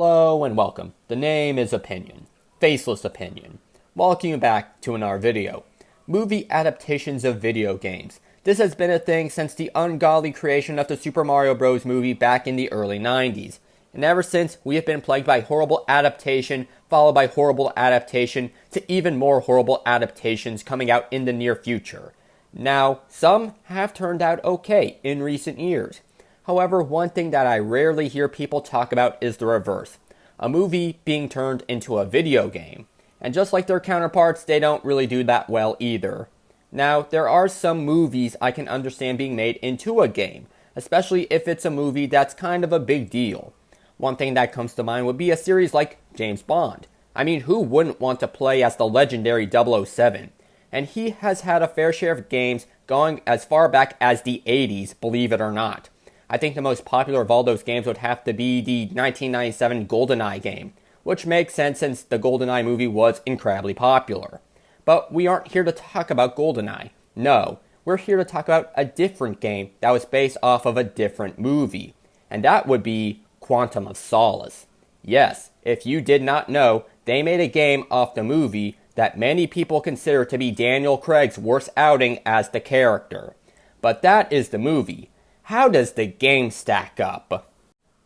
Hello and welcome. The name is Opinion. Faceless Opinion. Welcome you back to another video. Movie adaptations of video games. This has been a thing since the ungodly creation of the Super Mario Bros. Movie back in the early 90s. And ever since, we have been plagued by horrible adaptation, followed by horrible adaptation, to even more horrible adaptations coming out in the near future. Now, some have turned out okay in recent years. However, one thing that I rarely hear people talk about is the reverse. A movie being turned into a video game. And just like their counterparts, they don't really do that well either. Now, there are some movies I can understand being made into a game, especially if it's a movie that's kind of a big deal. One thing that comes to mind would be a series like James Bond. I mean, who wouldn't want to play as the legendary 007? And he has had a fair share of games going as far back as the 80s, believe it or not. I think the most popular of all those games would have to be the 1997 GoldenEye game, which makes sense since the GoldenEye movie was incredibly popular. But we aren't here to talk about GoldenEye. No, we're here to talk about a different game that was based off of a different movie. And that would be Quantum of Solace. Yes, if you did not know, they made a game off the movie that many people consider to be Daniel Craig's worst outing as the character. But that is the movie. How does the game stack up?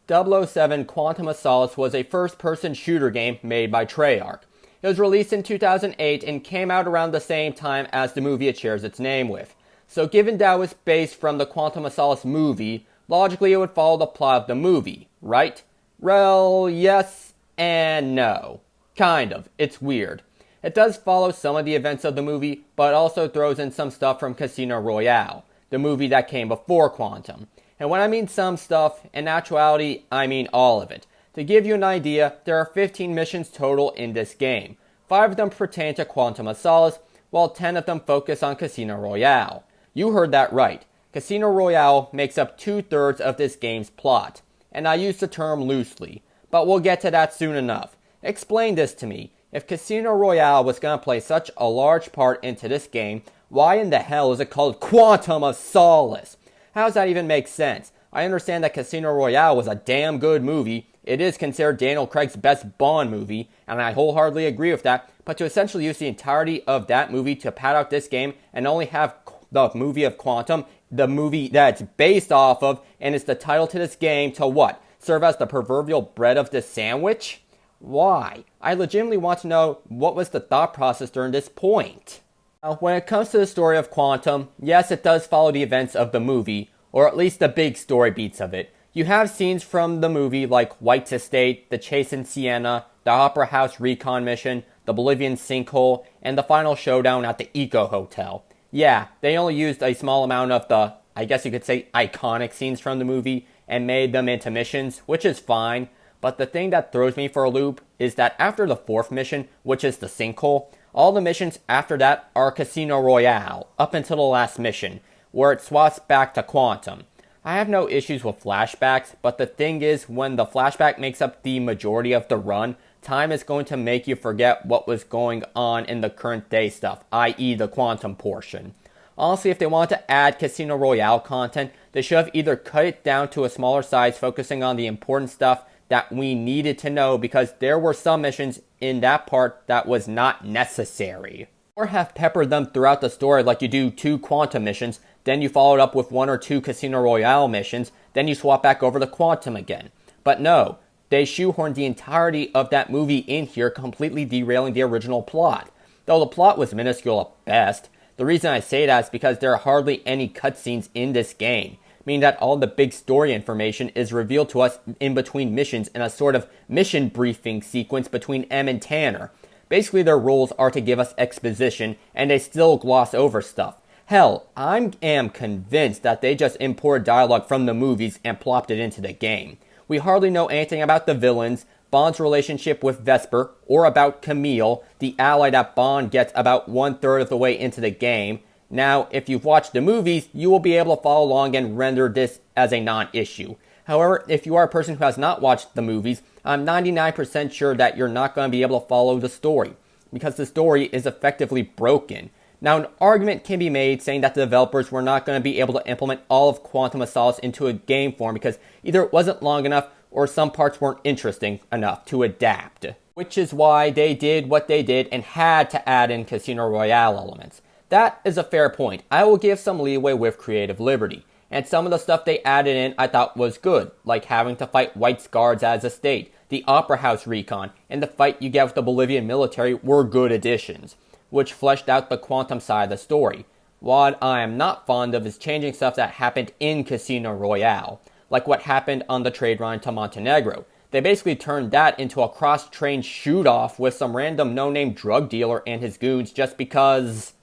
007 Quantum of Solace was a first-person shooter game made by Treyarch. It was released in 2008 and came out around the same time as the movie it shares its name with. So given that it was based from the Quantum of Solace movie, logically it would follow the plot of the movie, right? Well, yes and no. Kind of. It's weird. It does follow some of the events of the movie, but also throws in some stuff from Casino Royale, the movie that came before Quantum. And when I mean some stuff, in actuality, I mean all of it. To give you an idea, there are 15 missions total in this game. 5 of them pertain to Quantum of Solace, while 10 of them focus on Casino Royale. You heard that right. Casino Royale makes up 2/3 of this game's plot. And I use the term loosely, but we'll get to that soon enough. Explain this to me. If Casino Royale was going to play such a large part into this game, why in the hell is it called Quantum of Solace? How does that even make sense? I understand that Casino Royale was a damn good movie. It is considered Daniel Craig's best Bond movie, and I wholeheartedly agree with that. But to essentially use the entirety of that movie to pad out this game and only have the movie of Quantum, the movie that it's based off of, and is the title to this game, to what? Serve as the proverbial bread of the sandwich? Why? I legitimately want to know what was the thought process during this point. Now, when it comes to the story of Quantum, yes, it does follow the events of the movie, or at least the big story beats of it. You have scenes from the movie like White's Estate, the chase in Siena, the Opera House recon mission, the Bolivian sinkhole, and the final showdown at the Eco Hotel. Yeah, they only used a small amount of the, I guess you could say, iconic scenes from the movie and made them into missions, which is fine. But the thing that throws me for a loop is that after the 4th mission, which is the sinkhole, all the missions after that are Casino Royale, up until the last mission, where it swaps back to Quantum. I have no issues with flashbacks, but the thing is, when the flashback makes up the majority of the run, time is going to make you forget what was going on in the current day stuff, i.e. the Quantum portion. Honestly, if they want to add Casino Royale content, they should have either cut it down to a smaller size, focusing on the important stuff that we needed to know, because there were some missions in that part that was not necessary. Or have peppered them throughout the story like you do 2 Quantum missions, then you follow it up with 1 or 2 Casino Royale missions, then you swap back over to Quantum again. But no, they shoehorned the entirety of that movie in here, completely derailing the original plot. Though the plot was minuscule at best, the reason I say that is because there are hardly any cutscenes in this game, meaning that all the big story information is revealed to us in between missions in a sort of mission briefing sequence between M and Tanner. Basically, their roles are to give us exposition, and they still gloss over stuff. Hell, I am convinced that they just imported dialogue from the movies and plopped it into the game. We hardly know anything about the villains, Bond's relationship with Vesper, or about Camille, the ally that Bond gets about 1/3 of the way into the game. Now, if you've watched the movies, you will be able to follow along and render this as a non-issue. However, if you are a person who has not watched the movies, I'm 99% sure that you're not going to be able to follow the story, because the story is effectively broken. Now, an argument can be made saying that the developers were not going to be able to implement all of Quantum of Solace into a game form because either it wasn't long enough or some parts weren't interesting enough to adapt. Which is why they did what they did and had to add in Casino Royale elements. That is a fair point. I will give some leeway with creative liberty. And some of the stuff they added in I thought was good, like having to fight White's guards as a state, the Opera House recon, and the fight you get with the Bolivian military were good additions, which fleshed out the Quantum side of the story. What I am not fond of is changing stuff that happened in Casino Royale, like what happened on the trade run to Montenegro. They basically turned that into a cross-train shoot-off with some random no-name drug dealer and his goons just because,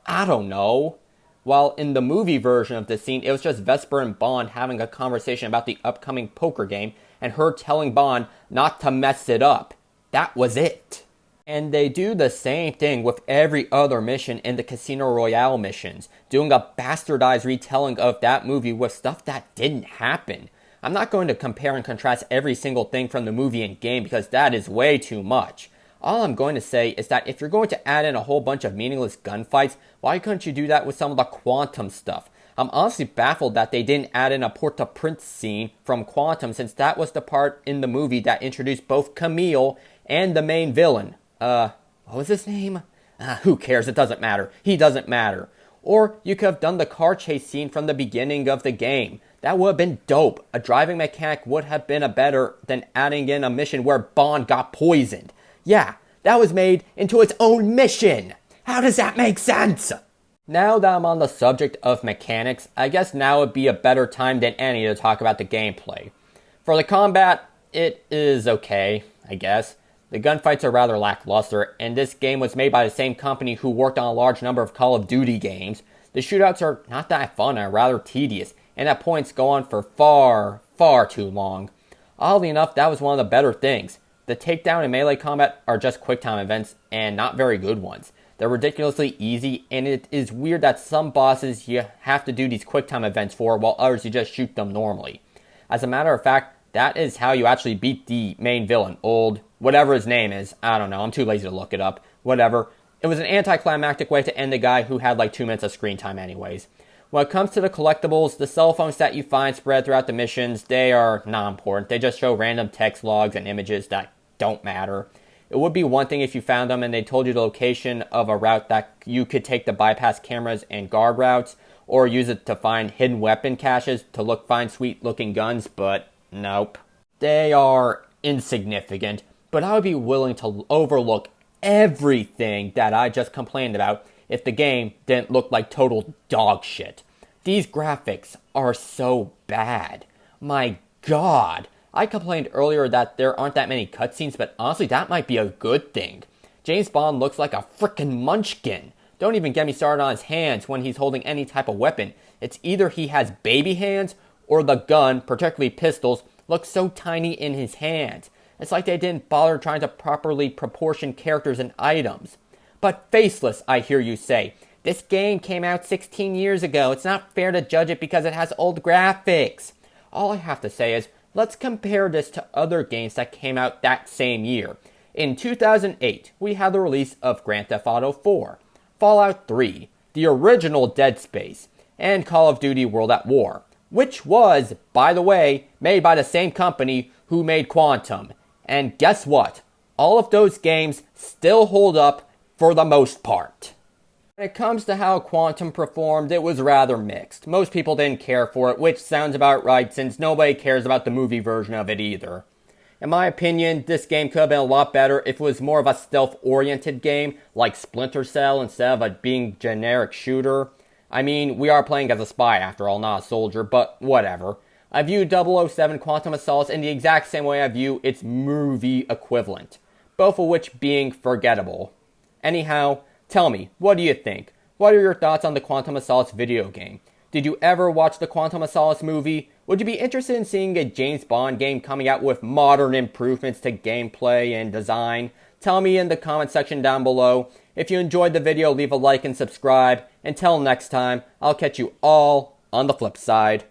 I don't know. While in the movie version of this scene, it was just Vesper and Bond having a conversation about the upcoming poker game and her telling Bond not to mess it up. That was it. And they do the same thing with every other mission in the Casino Royale missions, doing a bastardized retelling of that movie with stuff that didn't happen. I'm not going to compare and contrast every single thing from the movie and game because that is way too much. All I'm going to say is that if you're going to add in a whole bunch of meaningless gunfights, why couldn't you do that with some of the Quantum stuff? I'm honestly baffled that they didn't add in a Port-au-Prince scene from Quantum, since that was the part in the movie that introduced both Camille and the main villain. What was his name? Who cares? It doesn't matter. He doesn't matter. Or you could have done the car chase scene from the beginning of the game. That would have been dope. A driving mechanic would have been better than adding in a mission where Bond got poisoned. Yeah, that was made into its own mission. How does that make sense? Now that I'm on the subject of mechanics, I guess now would be a better time than any to talk about the gameplay. For the combat, it is okay, I guess. The gunfights are rather lackluster, and this game was made by the same company who worked on a large number of Call of Duty games. The shootouts are not that fun and are rather tedious, and at points go on for far too long. Oddly enough, that was one of the better things. The takedown and melee combat are just quick-time events, and not very good ones. They're ridiculously easy, and it is weird that some bosses you have to do these quick-time events for, while others you just shoot them normally. As a matter of fact, that is how you actually beat the main villain, whatever his name is. I don't know, I'm too lazy to look it up. Whatever. It was an anticlimactic way to end the guy who had like 2 minutes of screen time anyways. When it comes to the collectibles, the cell phones that you find spread throughout the missions, they are not important. They just show random text logs and images that don't matter. It would be one thing if you found them and they told you the location of a route that you could take to bypass cameras and guard routes, or use it to find hidden weapon caches to find sweet looking guns, but nope. They are insignificant, but I would be willing to overlook everything that I just complained about if the game didn't look like total dog shit. These graphics are so bad. My God. I complained earlier that there aren't that many cutscenes, but honestly, that might be a good thing. James Bond looks like a frickin' munchkin. Don't even get me started on his hands when he's holding any type of weapon. It's either he has baby hands, or the gun, particularly pistols, looks so tiny in his hands. It's like they didn't bother trying to properly proportion characters and items. But Faceless, I hear you say. This game came out 16 years ago. It's not fair to judge it because it has old graphics. All I have to say is, let's compare this to other games that came out that same year. In 2008, we had the release of Grand Theft Auto 4, Fallout 3, the original Dead Space, and Call of Duty World at War, which was, by the way, made by the same company who made Quantum. And guess what? All of those games still hold up for the most part. When it comes to how Quantum performed, it was rather mixed. Most people didn't care for it, which sounds about right since nobody cares about the movie version of it either. In my opinion, this game could have been a lot better if it was more of a stealth-oriented game, like Splinter Cell, instead of it being a generic shooter. I mean, we are playing as a spy after all, not a soldier, but whatever. I view 007 Quantum of Solace in the exact same way I view its movie equivalent, both of which being forgettable. Anyhow, tell me, what do you think? What are your thoughts on the Quantum of Solace video game? Did you ever watch the Quantum of Solace movie? Would you be interested in seeing a James Bond game coming out with modern improvements to gameplay and design? Tell me in the comment section down below. If you enjoyed the video, leave a like and subscribe. Until next time, I'll catch you all on the flip side.